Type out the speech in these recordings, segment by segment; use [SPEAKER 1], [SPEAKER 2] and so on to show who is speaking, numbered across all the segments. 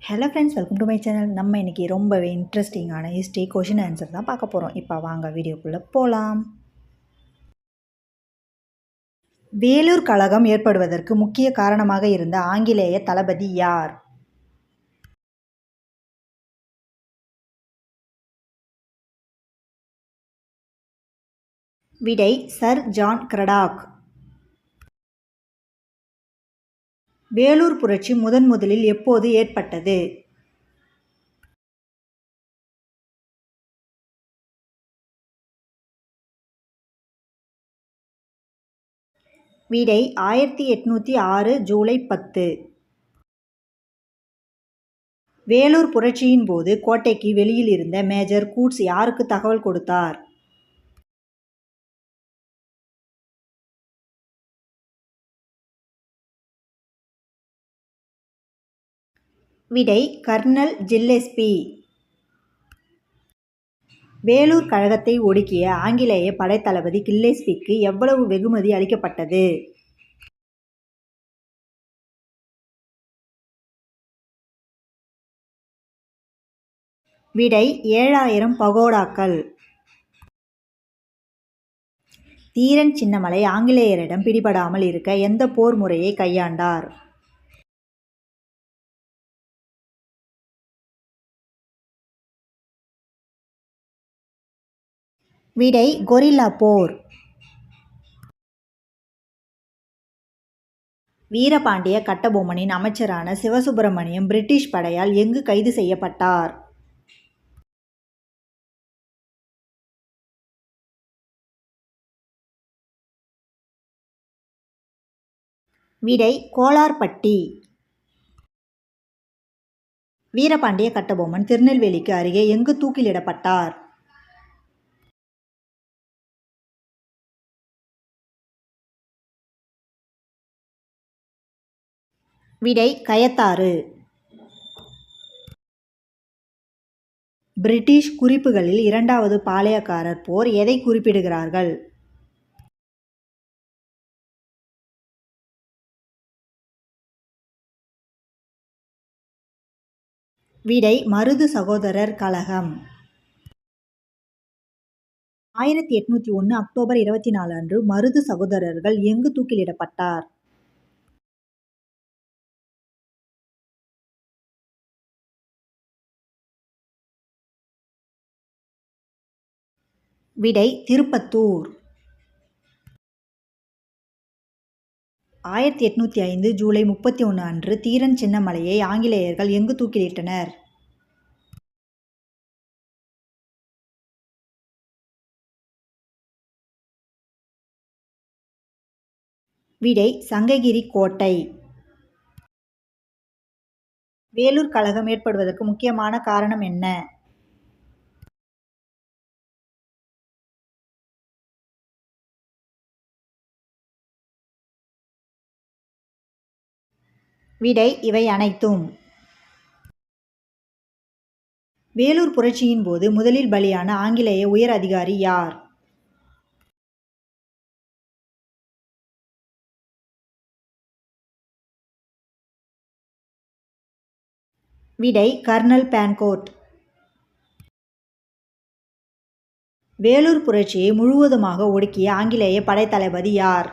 [SPEAKER 1] Hello friends, welcome to my channel. நம்ம இன்றைக்கி ரொம்பவே இன்ட்ரெஸ்டிங்கான ஹிஸ்ட்ரி கொஷின் ஆன்சர் தான் பார்க்க போகிறோம். இப்போ வாங்க வீடியோக்குள்ளே போகலாம். வேலூர் கழகம் ஏற்படுவதற்கு முக்கிய காரணமாக இருந்த ஆங்கிலேய தளபதி யார்? விடை சர் ஜான் கிரடாக். வேலூர் புரட்சி முதலில் எப்போது ஏற்பட்டது? விடை 1806 ஜூலை 10. வேலூர் புரட்சியின் போது கோட்டைக்கு வெளியில் இருந்த மேஜர் கூட்ஸ் யாருக்கு தகவல் கொடுத்தார்? விடை கர்னல் ஜில்லெஸ்பி. வேலூர் கழகத்தை ஒடுக்கிய ஆங்கிலேய படைத்தளபதி கில்லெஸ்பிக்கு எவ்வளவு வெகுமதி அளிக்கப்பட்டது? விடை 7000 பகோடாக்கள். தீரன் சின்னமலை ஆங்கிலேயரிடம் பிடிபடாமல் இருக்க எந்த போர் முறையை கையாண்டார்? விடை கொரில்லா போர். வீரபாண்டிய கட்டபொம்மனின் அமைச்சரான சிவசுப்பிரமணியம் பிரிட்டிஷ் படையால் எங்கு கைது செய்யப்பட்டார்? விடை கோலார்பட்டி. வீரபாண்டிய கட்டபொம்மன் திருநெல்வேலிக்கு அருகே எங்கு தூக்கிலிடப்பட்டார்? விடை கயத்தாறு. பிரிட்டிஷ் குறிப்புகளில் இரண்டாவது பாளையக்காரர் போர் எதை குறிப்பிடுகிறார்கள்? விடை மருது சகோதரர் கலகம். 1801 அக்டோபர் 24 அன்று மருது சகோதரர்கள் எங்கு தூக்கிலிடப்பட்டார்? விடை திருப்பத்தூர். 1805 ஜூலை 31 அன்று தீரன் சின்னமலையை ஆங்கிலேயர்கள் எங்கு தூக்கிலிட்டனர்? விடை சங்ககிரி கோட்டை. வேலூர் கழகம் ஏற்படுவதற்கு முக்கியமான காரணம் என்ன? விடை இவை அனைத்தும். வேலூர் புரட்சியின் போது முதலில் பலியான ஆங்கிலேய உயர் அதிகாரி யார்? விடை கர்னல் பான்கோட். வேலூர் புரட்சியை முழுவதுமாக ஒடுக்கிய ஆங்கிலேய படைத்தளபதி யார்?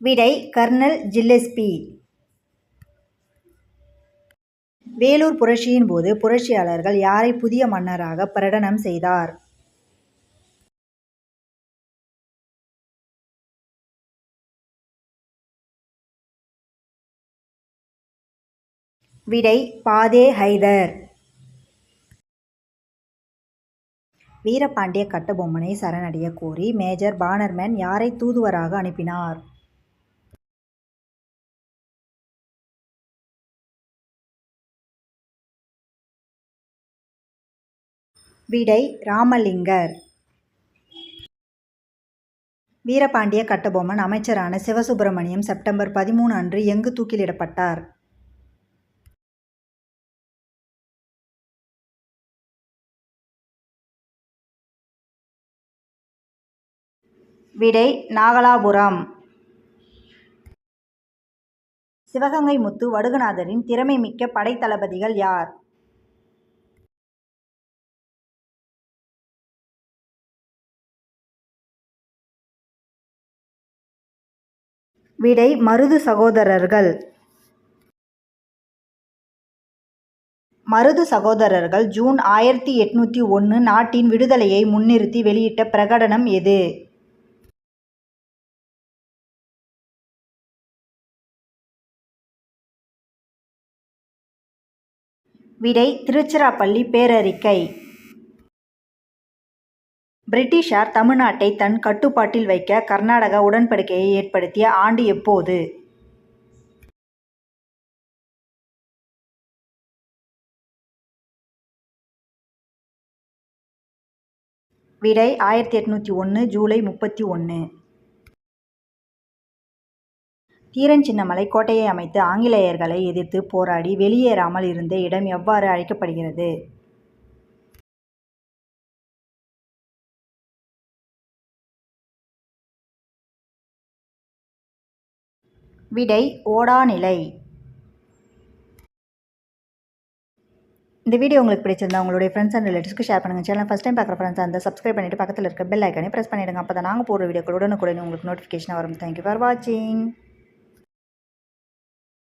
[SPEAKER 1] விடை கர்னல் ஜில்லெஸ்பி. வேலூர் புரட்சியின் போது புரட்சியாளர்கள் யாரை புதிய மன்னராக பிரகடனம் செய்தார்? விடை பாதே ஹைதர். வீரபாண்டிய கட்டபொம்மனை சரணடைய கோரி மேஜர் பானர்மேன் யாரை தூதுவராக அனுப்பினார்? விடை ராமலிங்கர். வீரபாண்டிய கட்டபொம்மன் அமைச்சரான சிவசுப்பிரமணியம் செப்டம்பர் 13 அன்று எங்கு தூக்கிலிடப்பட்டார்? விடை நாகலாபுரம். சிவகங்கை முத்து வடுகநாதரின் திறமை மிக்க படைத்தளபதிகள் யார்? விடை மருது சகோதரர்கள். மருது சகோதரர்கள் ஜூன் 1801 நாட்டின் விடுதலையை முன்னிறுத்தி வெளியிட்ட பிரகடனம் எது? விடை திருச்சிராப்பள்ளி பேரறிக்கை. பிரிட்டிஷார் தமிழ்நாட்டை தன் கட்டுப்பாட்டில் வைக்க கர்நாடக உடன்படிக்கையை ஏற்படுத்திய ஆண்டு எப்போது? விடை 1801 ஜூலை 31. தீரன் சின்னமலை கோட்டையை அமைத்து ஆங்கிலேயர்களை எதிர்த்து போராடி வெளியேறாமல் இருந்த இடம் எவ்வாறு அழைக்கப்படுகிறது? விடை ஓடாநிலை. இந்த வீடியோ உங்களுக்கு பிடிச்சிருந்தா உங்களுடைய ஃப்ரெண்ட்ஸ் அண்ட் ரிலேட்டிவ்ஸ்க்கு ஷேர் பண்ணுங்கள். சேனல் ஃபஸ்ட் டைம் பார்க்குற ஃப்ரெண்ட்ஸ் அந்த சப்ஸ்கிரைப் பண்ணிவிட்டு பக்கத்தில் இருக்க பெல் ஐக்கானே ப்ரெஸ் பண்ணிவிடுங்க. அப்போ தான் நாங்கள் போடுற வீடியோக்கள் உடனுக்குடன் உங்களுக்கு நோட்டிஃபிகேஷன் வரும். தேங்க்யூ ஃபார் வாட்சிங்.